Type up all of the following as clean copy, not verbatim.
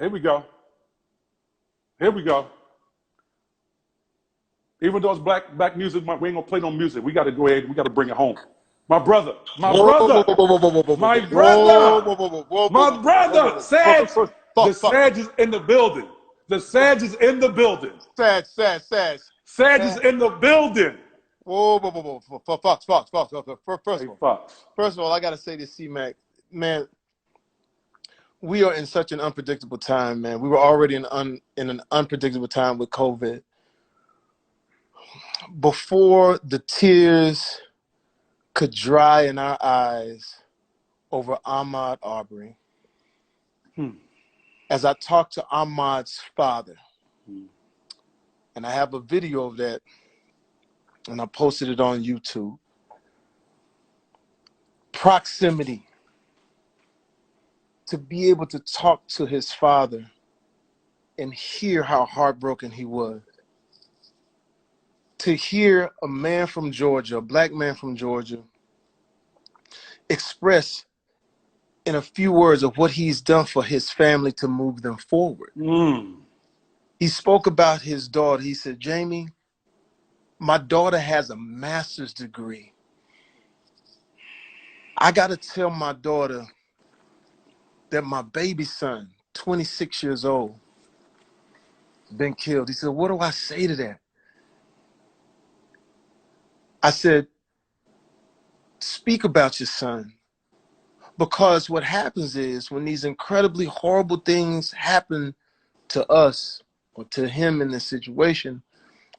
Here we go. Here we go. Even though it's black music, we ain't gonna play no music. We gotta go ahead. We gotta bring it home. My brother, my brother, my brother, my brother. Sag, the Sag is in the building. The Sag is in the building. Sag. Sag is in the building. Whoa. Foxx. First of all, I gotta say this, C-Mac, man. We are in such an unpredictable time, man. We were already in an unpredictable time with COVID. Before the tears could dry in our eyes over Ahmaud Arbery, as I talked to Ahmaud's father, and I have a video of that, and I posted it on YouTube. Proximity. To be able to talk to his father and hear how heartbroken he was. To hear a man from Georgia, a black man from Georgia, express in a few words of what he's done for his family to move them forward. He spoke about his daughter. He said, Jamie, my daughter has a master's degree. I got to tell my daughter that my baby son, 26 years old, been killed. He said, what do I say to that? I said, speak about your son. Because what happens is when these incredibly horrible things happen to us or to him in this situation,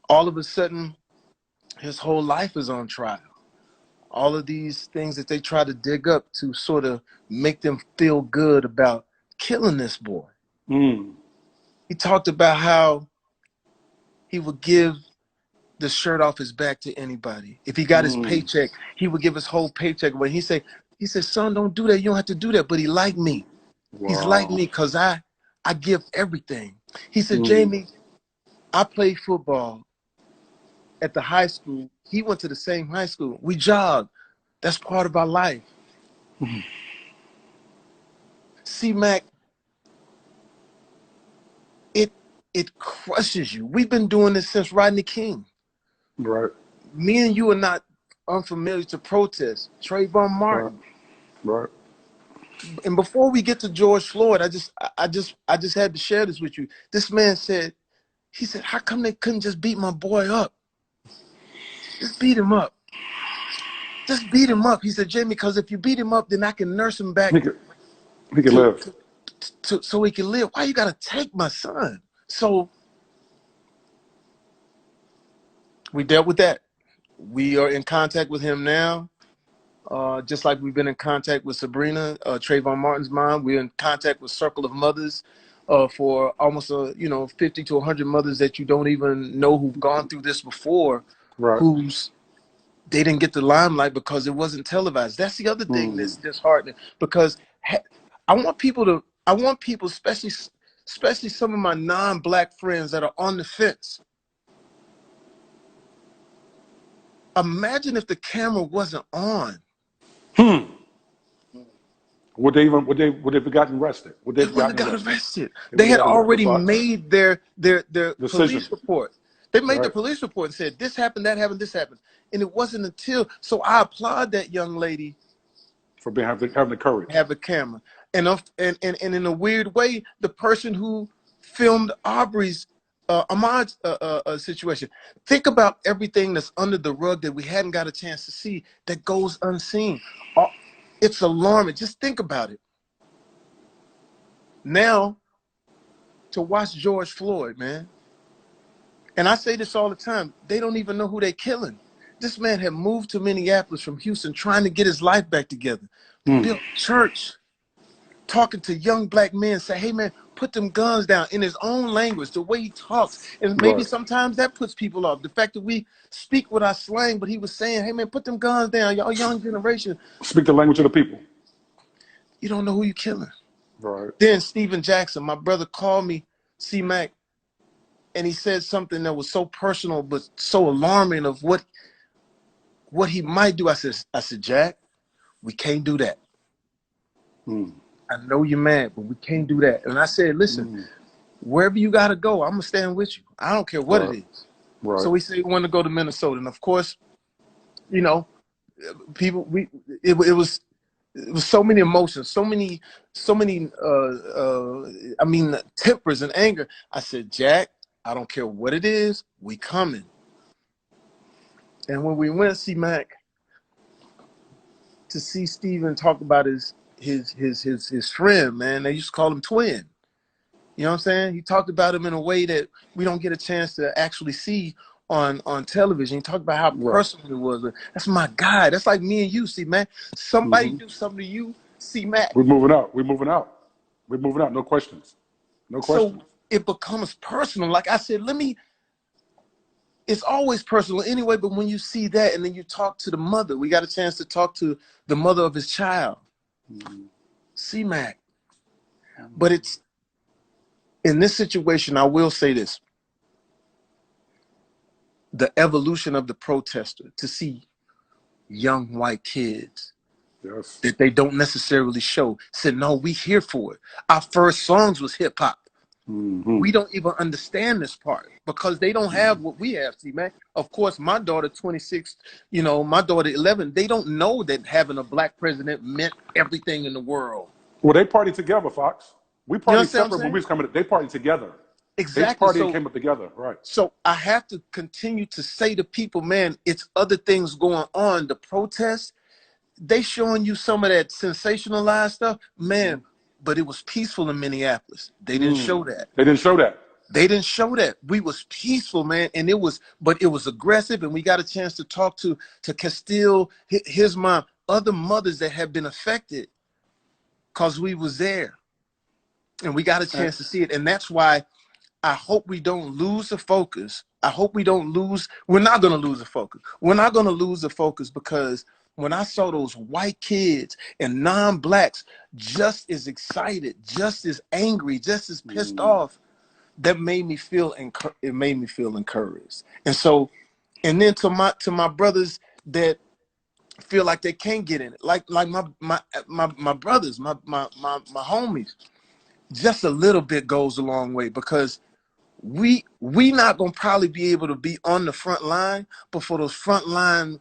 all of a sudden, his whole life is on trial. All of these things that they try to dig up to sort of make them feel good about killing this boy. He talked about how he would give the shirt off his back to anybody. If he got his paycheck, he would give his whole paycheck away. He said, son, don't do that. You don't have to do that. But he liked me. Wow. He's like me because I give everything. He said, Jamie, I played football at the high school. He went to the same high school. We jogged. That's part of our life. See, Mac, it crushes you. We've been doing this since Rodney King. Right. Me and you are not unfamiliar to protest. Trayvon Martin. Right. And before we get to George Floyd, I just had to share this with you. This man said, he said, how come they couldn't just beat my boy up? Just beat him up. Just beat him up. He said, Jamie, because if you beat him up, then I can nurse him back. He can live. So he can live. Why you got to take my son? So we dealt with that. We are in contact with him now. Just like we've been in contact with Sabrina, Trayvon Martin's mom. We're in contact with Circle of Mothers for almost 50 to 100 mothers that you don't even know who've gone through this before, right. They didn't get the limelight because it wasn't televised. That's the other thing that's disheartening, because I want people, especially some of my non-black friends that are on the fence. Imagine if the camera wasn't on. Would they have gotten arrested? They wouldn't have got arrested. They had already made their police report. They made the police report and said, this happened, that happened, this happened. And it wasn't until, so I applaud that young lady for having the courage. Have a camera. And in a weird way, the person who filmed Aubrey's Ahmaud's situation. Think about everything that's under the rug that we hadn't got a chance to see that goes unseen. It's alarming. Just think about it. Now, to watch George Floyd, man, and I say this all the time, they don't even know who they're killing. This man had moved to Minneapolis from Houston trying to get his life back together. Built church, talking to young black men, say, hey, man, put them guns down in his own language, the way he talks. And maybe sometimes that puts people off. The fact that we speak with our slang, but he was saying, hey, man, put them guns down, y'all young generation. Speak the language of the people. You don't know who you're killing. Right. Then Stephen Jackson, my brother, called me, C-Mac, and he said something that was so personal but so alarming of what he might do. I said, Jack, we can't do that. I know you're mad, but we can't do that. And I said, listen, wherever you got to go, I'm going to stand with you. I don't care what it is. Right. So he said he wanted to go to Minnesota. And of course, you know, people, it was so many emotions, so many, I mean, tempers and anger. I said, Jack, I don't care what it is, we coming. And when we went to see Mack, to see Steven talk about his friend, man, they used to call him Twin. You know what I'm saying? He talked about him in a way that we don't get a chance to actually see on television. He talked about how personal it was. That's my guy. That's like me and you, see, man. Somebody do something to you, see, Mack. We're moving out. We're moving out. We're moving out. No questions. No questions. So it becomes personal. Like I said, it's always personal anyway, but when you see that and then you talk to the mother, we got a chance to talk to the mother of his child. See, Mack. But it's, in this situation, I will say this. The evolution of the protester, to see young white kids that they don't necessarily show, said, no, we here for it. Our first songs was hip hop. We don't even understand this part because they don't have what we have, see, man. Of course, my daughter, 26, you know, my daughter, 11, they don't know that having a black president meant everything in the world. Well, they partied together, Foxx. We partied separate when we was coming. They partied together. Exactly. They partied and came up together, right? So I have to continue to say to people, man, it's other things going on. The protests, they showing you some of that sensationalized stuff, man. But it was peaceful in Minneapolis. They didn't show that. They didn't show that. They didn't show that. We was peaceful, man, and it was aggressive. And we got a chance to talk to Castile, his mom, other mothers that have been affected, cause we was there, and we got a chance to see it. And that's why I hope we don't lose the focus. I hope we don't lose. We're not going to lose the focus. We're not going to lose the focus because when I saw those white kids and non-blacks just as excited, just as angry, just as pissed off, that made me feel encouraged. And so, and then to my brothers that feel like they can't get in it, like my brothers, my homies, just a little bit goes a long way because we not gonna probably be able to be on the front line, but for those front line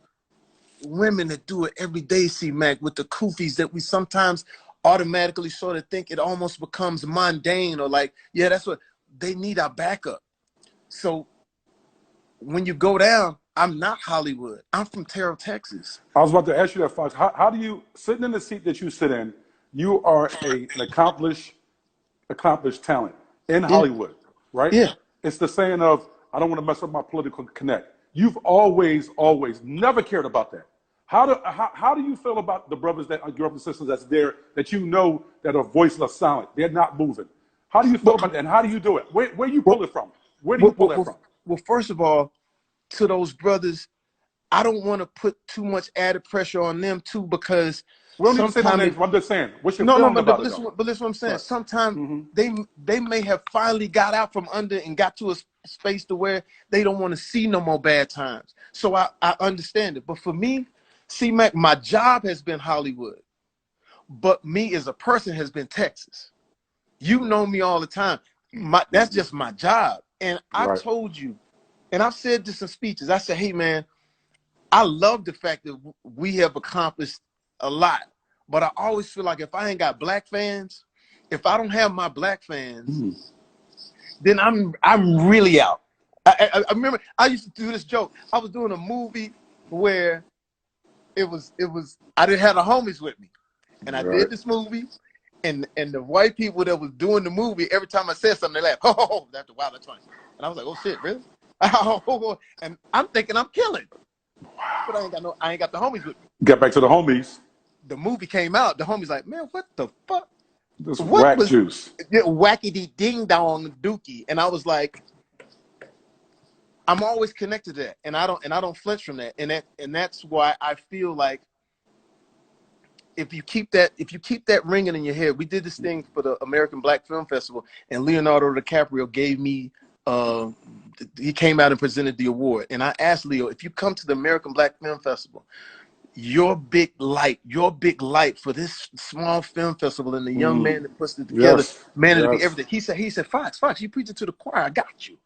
women that do it every day, see, Mack, with the koofies that we sometimes automatically sort of think it almost becomes mundane or like, yeah, that's what they need, our backup. So when you go down, I'm not Hollywood. I'm from Terrell, Texas. I was about to ask you that, Foxx. How do you, sitting in the seat that you sit in, you are an accomplished talent in Hollywood, right? Yeah. It's the saying of, I don't want to mess up my political connect. You've always never cared about that. How do you feel about the brothers that your brothers and sisters that's there that you know that are voiceless, silent? They're not moving. How do you feel about that? And how do you do it? Where you pull it from? Where do you pull that from? Well, first of all, to those brothers, I don't want to put too much added pressure on them too because we don't need to say no names. I'm just saying. What's your feeling about it? But listen what I'm saying. Right. Sometimes they may have finally got out from under and got to a space to where they don't want to see no more bad times. So I understand it. But for me, see, Mack, my job has been Hollywood, but me as a person has been Texas. You know me all the time. That's just my job. And I told you, and I've said this in speeches, I said, hey, man, I love the fact that we have accomplished a lot, but I always feel like if I ain't got black fans, if I don't have my black fans, then I'm really out. I remember I used to do this joke. I was doing a movie where it was I didn't have the homies with me, and I did this movie, and the white people that was doing the movie, every time I said something, they laughed. Oh, that's wow, that's funny. And I was like, oh shit, really? And I'm thinking I'm killing, but I ain't got the homies with me. Get back to the homies. The movie came out. The homies like, man, what the fuck? This whack juice. Wackity ding dong dookie. And I was like, I'm always connected to that, and I don't flinch from that. And that's why I feel like if you keep that ringing in your head. We did this thing for the American Black Film Festival, and Leonardo DiCaprio gave me he came out and presented the award. And I asked Leo, if you come to the American Black Film Festival, your big light for this small film festival and the young man that puts it together, Yes. man, it'll be Yes. everything. He said, Fox, you preaching to the choir. I got you.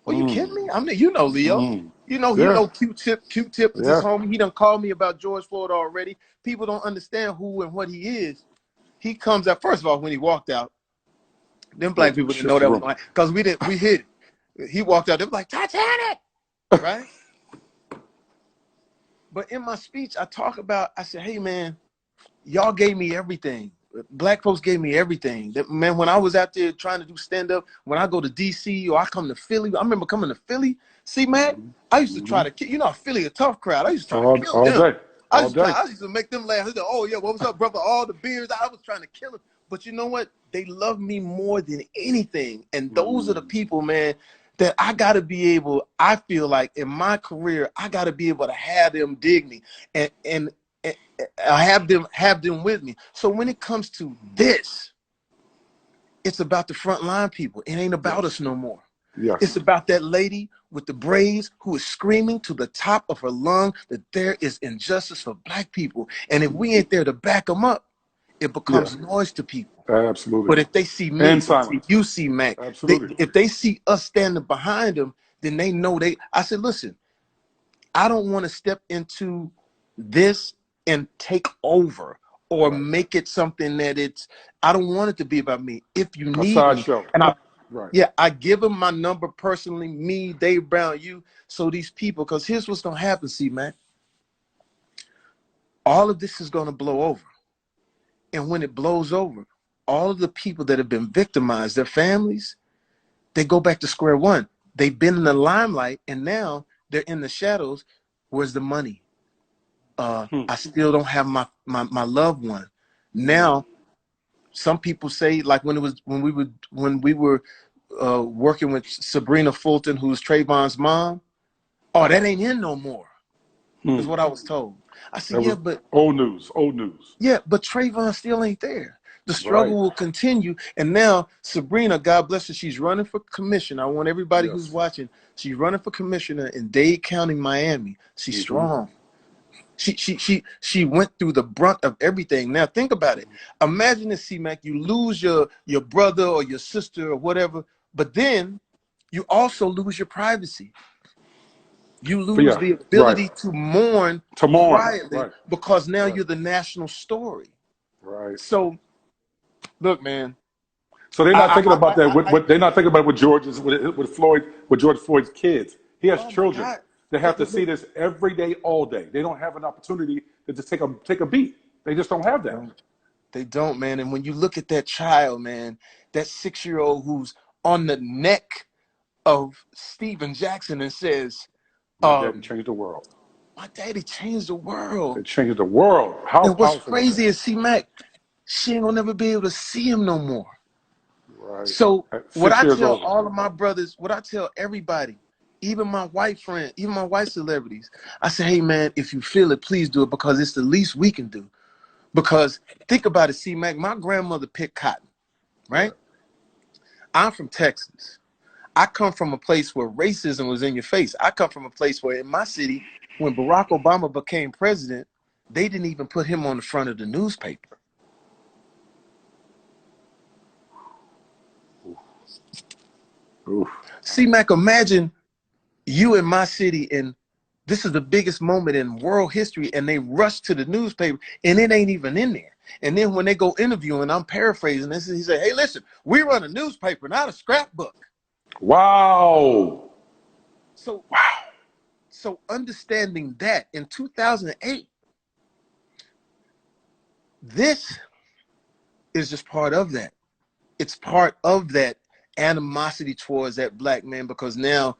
Are you kidding me? I mean, you know, Leo. You know, Yeah. Q-Tip is his Yeah. homie. He done called me about George Floyd already. People don't understand who and what he is. He comes out, first of all, when he walked out, them black people didn't know that was going to happen because we hit it. He walked out, they were like, Titanic, right? But in my speech, I said, hey, man, y'all gave me everything. Black folks gave me everything. Man, when I was out there trying to do stand-up, when I go to D.C. or I come to Philly, I remember coming to Philly. See, man, I used to try to kill, you know, Philly a tough crowd. I used to try to kill them. I used to make them laugh. I said, oh, yeah, what was up, brother? All the beers. I was trying to kill them. But you know what? They love me more than anything. And those are the people, man, that I got to be able, I feel like in my career, I got to be able to have them dig me and I have them with me. So when it comes to this, it's about the frontline people. It ain't about us no more. Yes. It's about that lady with the braids who is screaming to the top of her lung that there is injustice for black people. And if we ain't there to back them up, it becomes noise to people. Absolutely. But if they see me, if you see Mack, if they see us standing behind them, then they know I said, listen, I don't want to step into this and take over or make it something that I don't want it to be about me. If you need me, and I give them my number personally, me, Dave Brown, you, so these people, because here's what's going to happen, see, man. All of this is going to blow over. And when it blows over, all of the people that have been victimized, their families, they go back to square one. They've been in the limelight, and now they're in the shadows. Where's the money? I still don't have my loved one. Now, some people say, like when we were working with Sabrina Fulton, who's Trayvon's mom, oh, that ain't in no more, is what I was told. I said, yeah, but old news. Yeah, but Trayvon still ain't there. The struggle will continue. And now Sabrina, God bless her, she's running for commissioner. I want everybody who's watching, she's running for commissioner in Dade County, Miami. She's strong. She went through the brunt of everything. Now think about it. Imagine this, C-Mac, you lose your brother or your sister or whatever, but then you also lose your privacy. You lose the ability to mourn quietly because now you're the national story. So look, man. So they're not thinking about that. They're not thinking about with George Floyd's kids. He has children. They have to see this every day, all day. They don't have an opportunity to just take a beat. They just don't have that. They don't, man. And when you look at that child, man, that 6-year-old who's on the neck of Steven Jackson and says, "My daddy changed the world. My daddy changed the world. It changed the world." How and what's crazy is C-Mac, she ain't gonna never be able to see him no more. So what I tell all of my brothers, what I tell everybody, even my white friend, even my white celebrities, I say, hey man, if you feel it, please do it, because it's the least we can do. Because think about it, C-Mac, my grandmother picked cotton, right? I'm from Texas. I come from a place where racism was in your face. I come from a place where in my city, when Barack Obama became president, they didn't even put him on the front of the newspaper. See, Mac, imagine you in my city, and this is the biggest moment in world history, and they rush to the newspaper, and it ain't even in there. And then when they go interviewing, I'm paraphrasing this, he said, hey, listen, we run a newspaper, not a scrapbook. Wow. So understanding that in 2008, this is just part of that. It's part of that animosity towards that black man, because now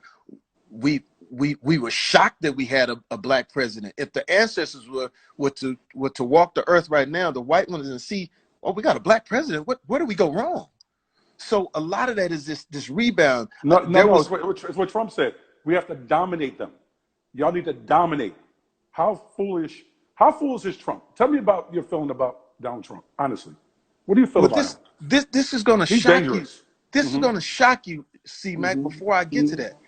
we were shocked that we had a black president. If the ancestors were to walk the earth right now, the white ones, and see, oh, we got a black president, where did we go wrong? So a lot of that is this rebound. No, it's what Trump said. We have to dominate them. Y'all need to dominate. How foolish is Trump? Tell me about your feeling about Donald Trump, honestly. What do you feel about him? This is gonna He's shock dangerous. you. This is gonna shock you, C-Mac, before I get to that.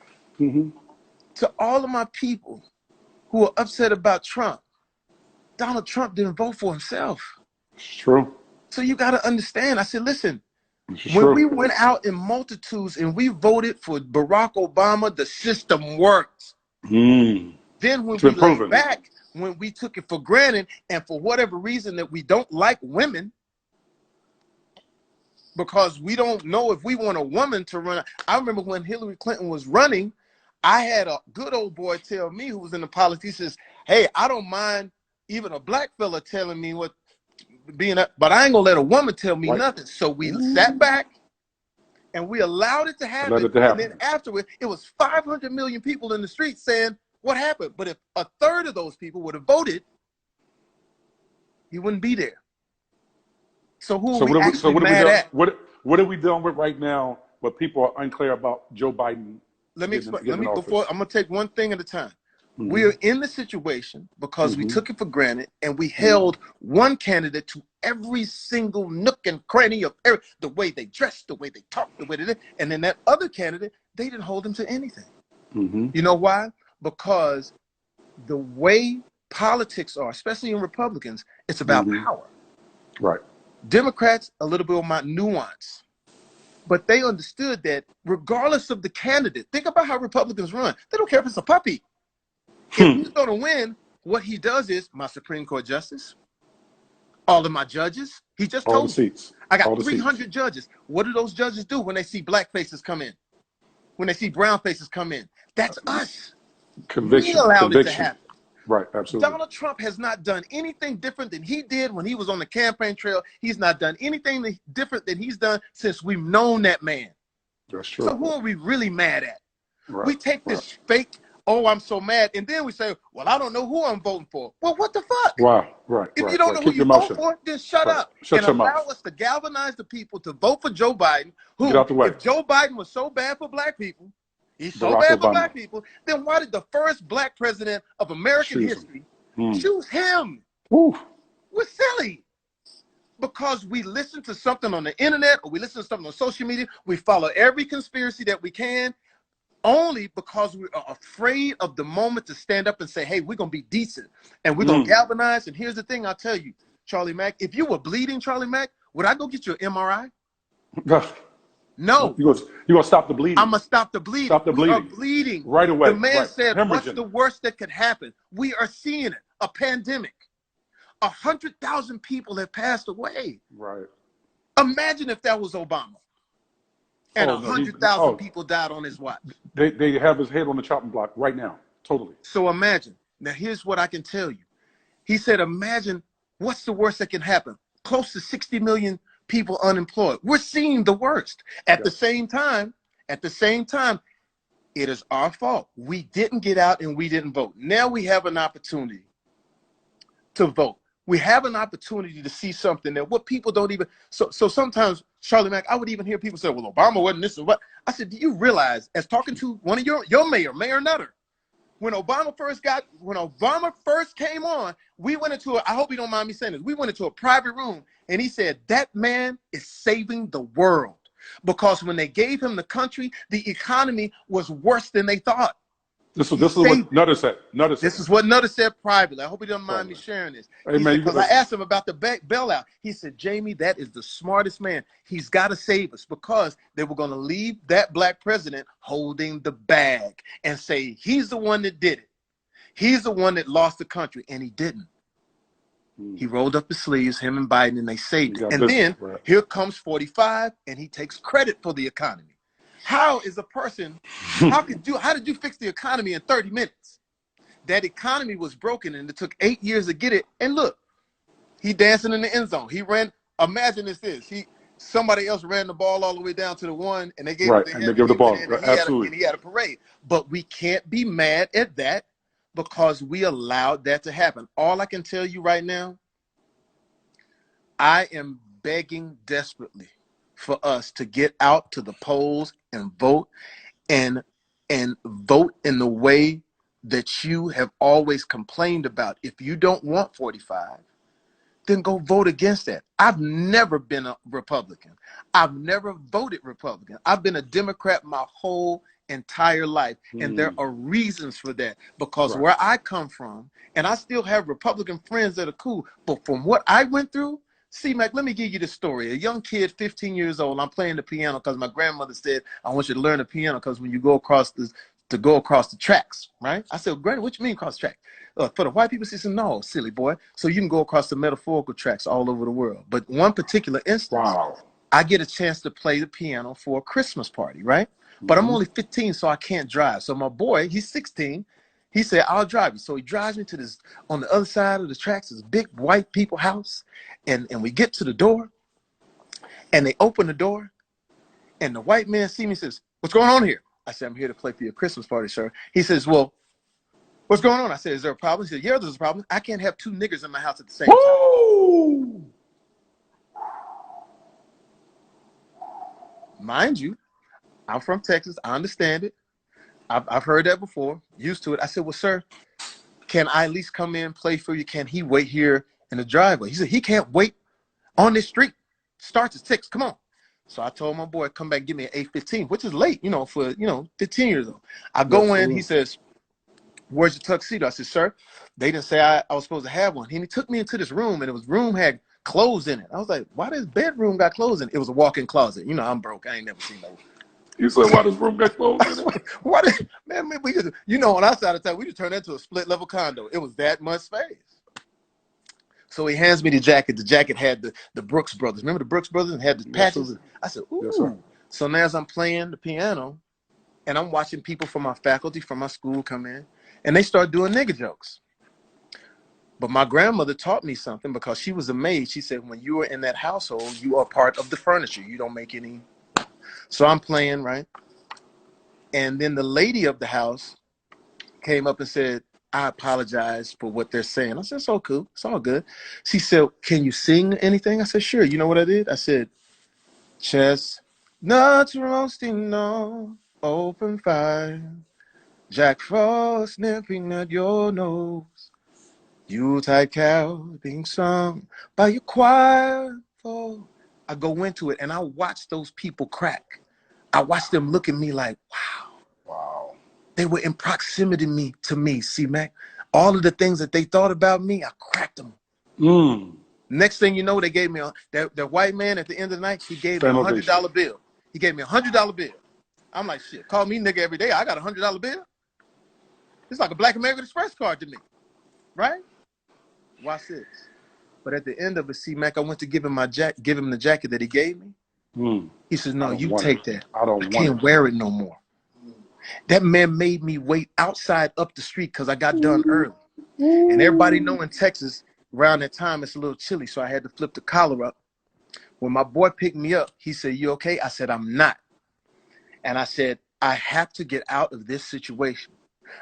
To all of my people who are upset about Trump, Donald Trump didn't vote for himself. It's true. So you got to understand. I said, listen, It's when true. we went out in multitudes and we voted for Barack Obama, the system worked. Mm. Then when It's we been laid proven. back, when we took it for granted, and for whatever reason that we don't like women, because we don't know if we want a woman to run. I remember when Hillary Clinton was running, I had a good old boy tell me, who was in the politics, he says, hey, I don't mind even a black fella telling me what being up, but I ain't gonna let a woman tell me nothing. So we sat back and we allowed it to happen. Let it happen. And then afterward, it was 500 million people in the street saying, what happened? But if a third of those people would have voted, he wouldn't be there. So who are we actually mad at? What are we dealing with right now where people are unclear about Joe Biden? Let me explain. I'm gonna take one thing at a time. Mm-hmm. We're in the situation because we took it for granted and we held one candidate to every single nook and cranny of the way they dressed, the way they talked, the way they did. And then that other candidate, they didn't hold him to anything. You know why? Because the way politics are, especially in Republicans, it's about power. Right. Democrats, a little bit more nuance. But they understood that regardless of the candidate, think about how Republicans run. They don't care if it's a puppy. If he's going to win, what he does is my Supreme Court justice, all of my judges. He just told me, I got 300 judges. What do those judges do when they see black faces come in? When they see brown faces come in? That's us. Conviction. We allowed it to happen. Right, absolutely. Donald Trump has not done anything different than he did when he was on the campaign trail. He's not done anything different than he's done since we've known that man. That's true. So who are we really mad at? Right, we take this fake, oh, I'm so mad, and then we say, well, I don't know who I'm voting for. Well, what the fuck? Right. If you don't know who you vote for, then shut up. Shut your allow mouth. us to galvanize the people to vote for Joe Biden, who, get out the way. If Joe Biden was so bad for black people, he's so bad for black people, then why did the first black president of American history choose him? Ooh. We're silly. Because we listen to something on the internet or we listen to something on social media, we follow every conspiracy that we can, only because we are afraid of the moment to stand up and say, hey, we're going to be decent and we're going to galvanize. And here's the thing I'll tell you, Charlie Mack, if you were bleeding, Charlie Mack, would I go get you an MRI? No. You're going to stop the bleeding. I'm going to stop the bleeding. Stop the bleeding. We are bleeding. Right away. The man said, what's the worst that could happen? We are seeing it, a pandemic. 100,000 people have passed away. Right. Imagine if that was Obama. And 100,000 people died on his watch. They have his head on the chopping block right now. Totally. So imagine. Now, here's what I can tell you. He said, imagine what's the worst that can happen? Close to 60 million people unemployed. We're seeing the worst. At the same time, it is our fault. We didn't get out and we didn't vote. Now we have an opportunity to vote. We have an opportunity to see something that what people don't even. So sometimes, Charlie Mack, I would even hear people say, well, Obama wasn't this or what. I said, do you realize, as talking to one of your Mayor Nutter, when Obama first came on, we went into I hope you don't mind me saying this, we went into a private room and he said, that man is saving the world. Because when they gave him the country, the economy was worse than they thought. This is what Nutter said. This is what Nutter said privately. I hope you don't mind me sharing this. Because I asked him about the bailout. He said, Jamie, that is the smartest man. He's got to save us because they were going to leave that black president holding the bag and say, he's the one that did it. He's the one that lost the country. And he didn't. He rolled up his sleeves, him and Biden, and they saved it. And then here comes 45, and he takes credit for the economy. How is a person, how did you fix the economy in 30 minutes? That economy was broken and it took 8 years to get it. And look, he dancing in the end zone. He ran, imagine this, somebody else ran the ball all the way down to the one and they gave him the ball. Absolutely. And he had a parade. But we can't be mad at that because we allowed that to happen. All I can tell you right now, I am begging desperately for us to get out to the polls and vote and vote in the way that you have always complained about. If you don't want 45, then go vote against that. I've never been a Republican. I've never voted Republican. I've been a Democrat my whole entire life. And there are reasons for that, because Right. where I come from, and I still have Republican friends that are cool, but from what I went through, see, Mac, let me give you the story. A young kid, 15 years old, I'm playing the piano because my grandmother said, I want you to learn the piano because when you go across the tracks, right? I said, Granny, what you mean across the track? For the white people, she said, no, silly boy. So you can go across the metaphorical tracks all over the world. But one particular instance, I get a chance to play the piano for a Christmas party, right? But I'm only 15, so I can't drive. So my boy, he's 16. He said, I'll drive you. So he drives me to this, on the other side of the tracks, this big white people house. And we get to the door, and they open the door, and the white man see me and says, what's going on here? I said, I'm here to play for your Christmas party, sir. He says, well, what's going on? I said, is there a problem? He said, yeah, there's a problem. I can't have two niggers in my house at the same time. Mind you, I'm from Texas. I understand it. I've heard that before, used to it. I said, well, sir, can I at least come in, play for you? Can he wait here in the driveway? He said, he can't wait on this street. Starts at 6. Come on. So I told my boy, come back and give me an 8:15, which is late, for, 15 years old. I go in, he says, where's your tuxedo? I said, sir, they didn't say I was supposed to have one. And he took me into this room, and room had clothes in it. I was like, why this bedroom got clothes in it? It was a walk-in closet. I'm broke. I ain't never seen no. You said, why this room got clothes in it? Man, we just, on our side of town, we just turned that into a split-level condo. It was that much space. So he hands me the jacket. The jacket had the Brooks Brothers. Remember the Brooks Brothers and had the patches? I said, ooh. Yes, sir. So now as I'm playing the piano, and I'm watching people from my faculty, from my school come in, and they start doing nigger jokes. But my grandmother taught me something, because she was a maid. She said, when you are in that household, you are part of the furniture. You don't make any. So I'm playing, right? And then the lady of the house came up and said, I apologize for what they're saying. I said, it's all cool. It's all good. She said, can you sing anything? I said, sure. You know what I did? I said, chestnuts roasting on open fire, Jack Frost nipping at your nose, Yuletide carol being sung by your choir. I go into it, and I watch those people crack. I watch them look at me like, wow. They were in proximity to me, see, Mac. All of the things that they thought about me, I cracked them. Next thing you know, they gave me that white man at the end of the night, he gave me a $100 bill. He gave me a $100 bill. I'm like, shit, call me nigga every day. I got a $100 bill. It's like a Black American Express card to me, right? Watch this. But at the end of it, see, Mac, I went to give him the jacket that he gave me. He says, no, you take that. I can't wear it no more. That man made me wait outside up the street because I got done early. And everybody know in Texas, around that time, it's a little chilly, so I had to flip the collar up. When my boy picked me up, he said, you okay? I said, I'm not. And I said, I have to get out of this situation.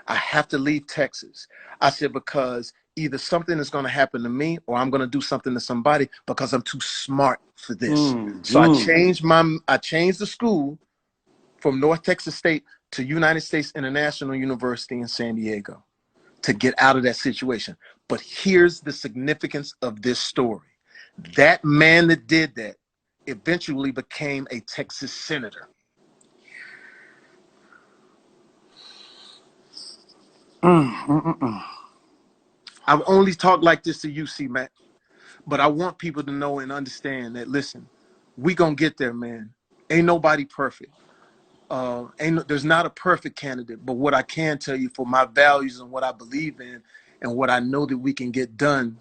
I have to leave Texas. I said, because either something is going to happen to me or I'm going to do something to somebody, because I'm too smart for this. So I changed the school from North Texas State to United States International University in San Diego to get out of that situation. But here's the significance of this story. That man that did that eventually became a Texas senator. I've only talked like this to you, C-Mac, but I want people to know and understand that, listen, we gonna get there, man. Ain't nobody perfect. There's not a perfect candidate, but what I can tell you, for my values and what I believe in and what I know that we can get done,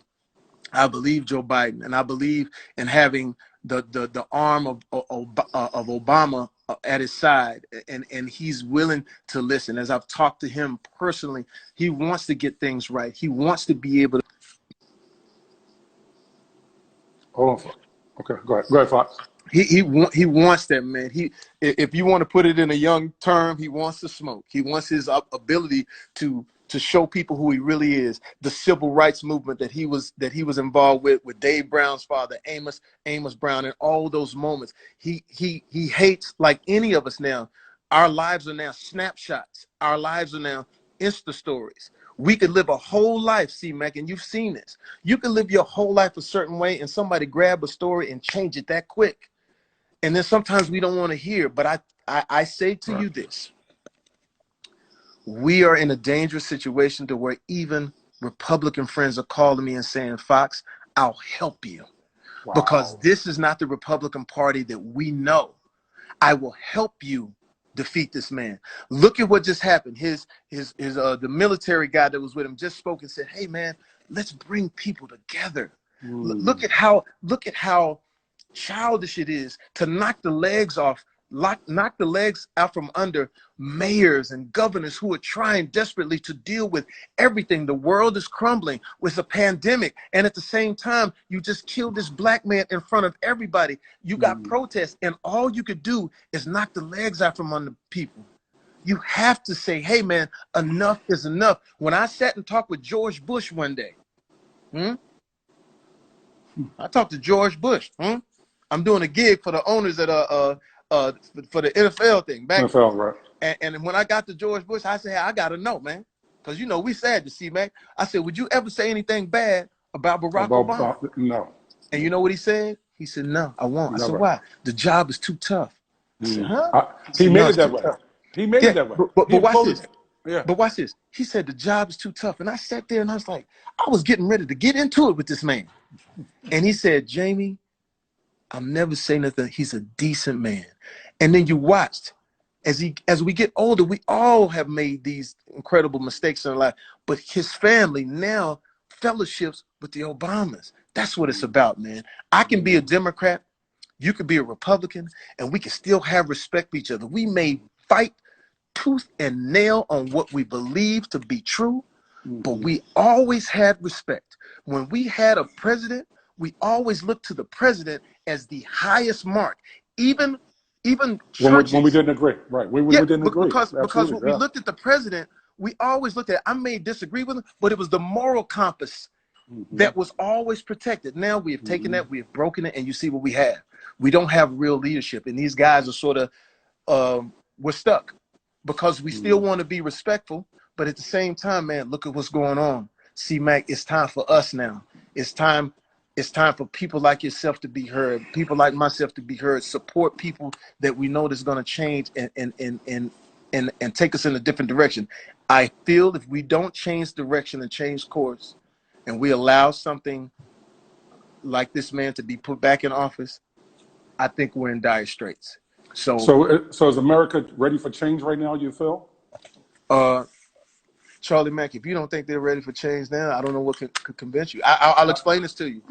I believe Joe Biden, and I believe in having the arm of Obama at his side, and he's willing to listen. As I've talked to him personally, he wants to get things right. He wants to be able to. Hold on. Okay, go ahead, Fox. He wants that, man. If you want to put it in a young term, he wants to smoke. He wants his ability to show people who he really is. The civil rights movement that he was involved with Dave Brown's father, Amos Brown, and all those moments. He hates, like any of us now. Our lives are now snapshots. Our lives are now Insta stories. We could live a whole life, C-Mac, and you've seen this. You can live your whole life a certain way, and somebody grab a story and change it that quick. And then sometimes we don't want to hear, but I say to you this. we are in a dangerous situation to where even Republican friends are calling me and saying, Foxx, I'll help you. Wow. Because this is not the Republican Party that we know. I will help you defeat this man. Look at what just happened. The military guy that was with him just spoke and said, hey man, let's bring people together. Look at how childish it is to knock the legs out from under mayors and governors who are trying desperately to deal with everything. The world is crumbling with a pandemic, and at the same time, you just killed this black man in front of everybody. You got protests, and all you could do is knock the legs out from under people. You have to say, hey man, enough is enough. When I sat and talked with George Bush one day, I talked to George Bush. I'm doing a gig for the owners at for the NFL thing back. NFL, right? And when I got to George Bush, I said, hey, I gotta know, man, because you know we sad to see, Mack. I said, would you ever say anything bad about Barack Obama? No. And you know what he said? He said, no, I won't. Never. I said, why? The job is too tough. I said, huh? He made it that way. He made it that way. But watch this. Yeah. But watch this. He said the job is too tough, and I sat there and I was like, I was getting ready to get into it with this man, and he said, Jamie, I'll never say nothing. He's a decent man. And then you watched as we get older, we all have made these incredible mistakes in our life, but his family now fellowships with the Obamas. That's what it's about, man. I can be a Democrat, you could be a Republican, and we can still have respect for each other. We may fight tooth and nail on what we believe to be true, but we always had respect. When we had a president, we always looked to the president as the highest mark, even churches. When we didn't agree, right? We didn't agree. Because when we looked at the president, we always looked at, I may disagree with him, but it was the moral compass that was always protected. Now we have taken that, we have broken it, and you see what we have. We don't have real leadership, and these guys are sort of, we're stuck because we still want to be respectful, but at the same time, man, look at what's going on. See, Mack, it's time for us now. It's time for people like yourself to be heard, people like myself to be heard, support people that we know that's going to change and take us in a different direction. I feel if we don't change direction and change course, and we allow something like this man to be put back in office, I think we're in dire straits. So is America ready for change right now, you feel? Charlie Mack, if you don't think they're ready for change now, I don't know what could convince you. I'll explain this to you.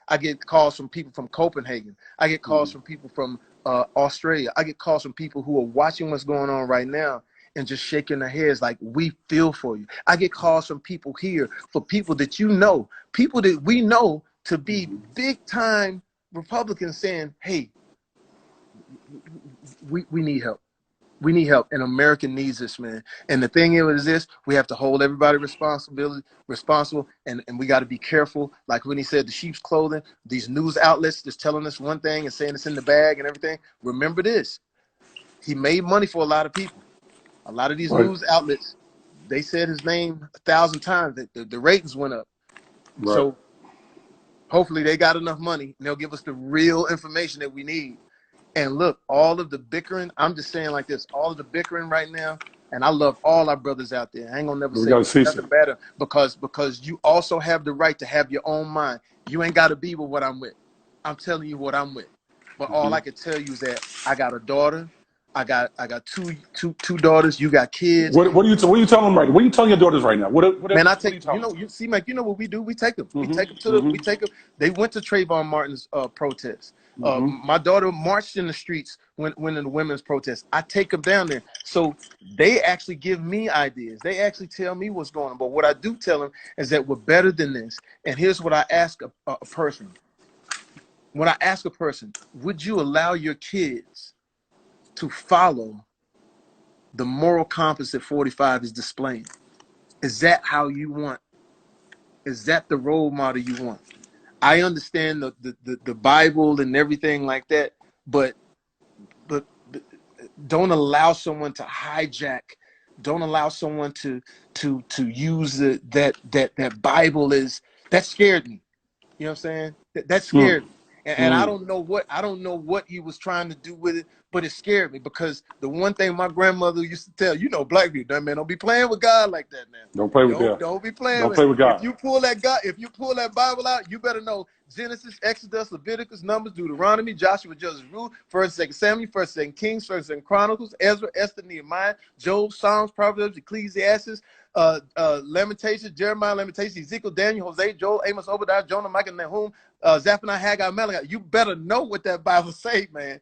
I get calls from people from Copenhagen. I get calls from people from Australia. I get calls from people who are watching what's going on right now and just shaking their heads like, we feel for you. I get calls from people here, for people that you know, people that we know to be big time Republicans saying, hey, we need help. We need help, and America needs this, man. And the thing is this, we have to hold everybody responsible, and we got to be careful. Like when he said the sheep's clothing, these news outlets just telling us one thing and saying it's in the bag and everything. Remember this, he made money for a lot of people. A lot of these news outlets, they said his name 1,000 times, that the ratings went up. Right. So hopefully they got enough money and they'll give us the real information that we need. And look, all of the bickering, I'm just saying like this, all of the bickering right now, and I love all our brothers out there. I ain't gonna never say nothing better because you also have the right to have your own mind. You ain't gotta be with what I'm with. I'm telling you what I'm with. But all I can tell you is that I got a daughter. I got two daughters. You got kids. What are you telling them right now? What are you telling your daughters right now? Man, I take see, Mack, you know what we do? We take them. We take them to we take them. They went to Trayvon Martin's protest. My daughter marched in the streets when in the women's protest. I take them down there. So they actually give me ideas. They actually tell me what's going on. But what I do tell them is that we're better than this. And here's what I ask a person. When I ask a person, would you allow your kids to follow the moral compass that 45 is displaying? Is that how you want? Is that the role model you want? I understand the Bible and everything like that, but don't allow someone to hijack. Don't allow someone to use that Bible that scared me. You know what I'm saying? That scared me. And I don't know what he was trying to do with it, but it scared me because the one thing my grandmother used to tell, you know, black people, man, don't be playing with God like that, man. Don't play with God. Don't be playing Don't with. play with God. If you pull that Bible out, you better know Genesis, Exodus, Leviticus, Numbers, Deuteronomy, Joshua, Judges, Ruth, 1st, 2nd Samuel, 1st, 2nd Kings, 1st, 2nd Chronicles, Ezra, Esther, Nehemiah, Job, Psalms, Proverbs, Ecclesiastes, Lamentations, Jeremiah, Lamentations, Ezekiel, Daniel, Hosea, Joel, Amos, Obadiah, Jonah, Micah, Nahum, Zephaniah, Haggai, Malachi. You better know what that Bible say, man.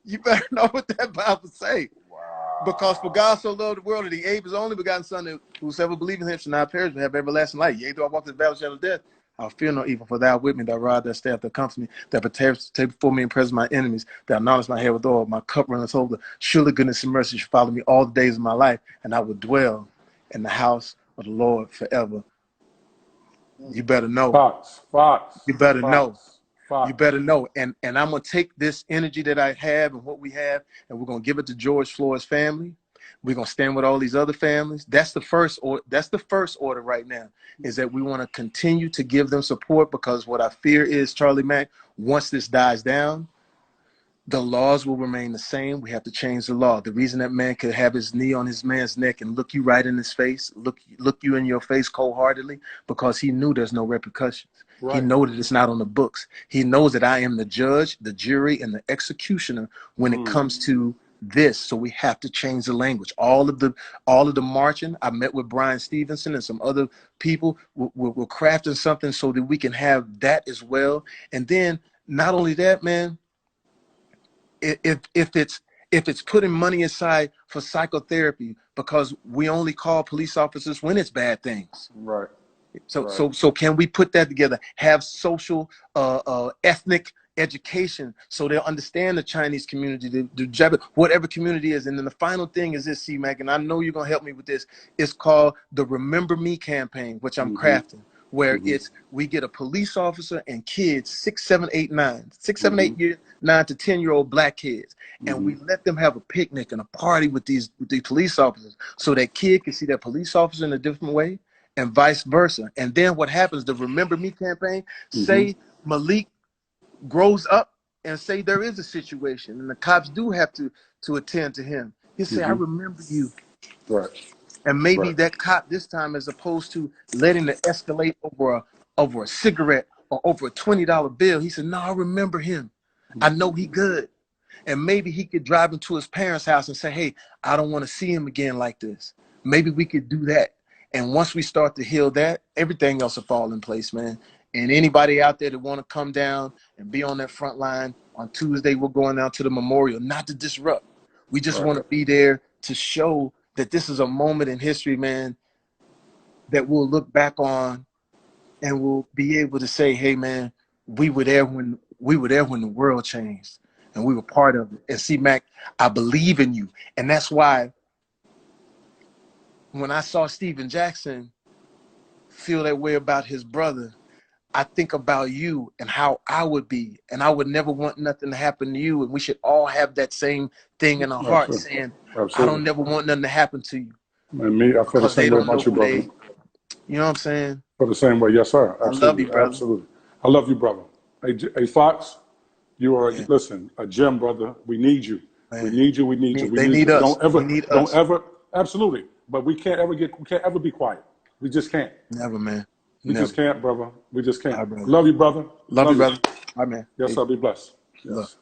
You better know what that Bible say. Wow. Because for God so loved the world that he gave his only begotten son, that whosoever believes in him shall not perish but have everlasting life. Yea, though I walk through the valley of the shadow of death, I'll fear no evil, for thou art with me, thy rod, thy staff, that comforts me, that prepares to take before me in presence of my enemies, that anointest my head with oil, my cup runneth over. Surely goodness and mercy shall follow me all the days of my life, and I will dwell in the house of the Lord forever. You better know. Foxx. You better know. Foxx. You better know. And I'm gonna take this energy that I have and what we have, and we're gonna give it to George Floyd's family. We're gonna stand with all these other families. That's the first order right now, is that we want to continue to give them support, because what I fear is, Charlie Mack, once this dies down, the laws will remain the same. We have to change the law. The reason that man could have his knee on his man's neck and look you right in his face, look you in your face cold-heartedly, because he knew there's no repercussions. Right. He knows that it's not on the books. He knows that I am the judge, the jury, and the executioner when it comes to this. So we have to change the language. All of the marching. I met with Brian Stevenson and some other people. We're crafting something so that we can have that as well. And then not only that, man, if it's putting money aside for psychotherapy, because we only call police officers when it's bad things. Right. So can we put that together? Have social, ethnic education, so they'll understand the Chinese community, the whatever community is. And then the final thing is this, C-Mac, and I know you're gonna help me with this. It's called the Remember Me campaign, which I'm crafting, where we get a police officer and kids 6, 7, 8, 9 to 10-year-old black kids, and we let them have a picnic and a party with these police officers, so that kid can see that police officer in a different way, and vice versa. And then what happens, the Remember Me campaign, say Malik grows up and say there is a situation and the cops do have to attend to him. He'll say, I remember you. Right. And maybe that cop this time, as opposed to letting it escalate over a cigarette or over a $20 bill, he said, no, I remember him. I know he good. And maybe he could drive into his parents' house and say, hey, I don't want to see him again like this. Maybe we could do that. And once we start to heal that, everything else will fall in place, man. And anybody out there that want to come down and be on that front line, on Tuesday, we're going down to the memorial, not to disrupt. We just want to be there to show that this is a moment in history, man, that we'll look back on and we'll be able to say, hey, man, we were there when the world changed, and we were part of it. And see, Mac, I believe in you. And that's why when I saw Steven Jackson feel that way about his brother, I think about you and how I would be, and I would never want nothing to happen to you. And we should all have that same thing in our heart, saying, I don't never want nothing to happen to you. And me, I feel the same way about you, brother. You know what I'm saying? For the same way, yes, sir. Absolutely. I love you, brother. Absolutely. I love you, brother. Hey, Foxx, you are, listen, a gem, brother. We need you. Man. We need you. We need you. They need us. Don't ever, absolutely. But we can't ever be quiet. We just can't. Never, man. We just can't, brother. We just can't. Right, love you, brother. Love you, brother. All right, man. Yes, sir. Be blessed. Yes.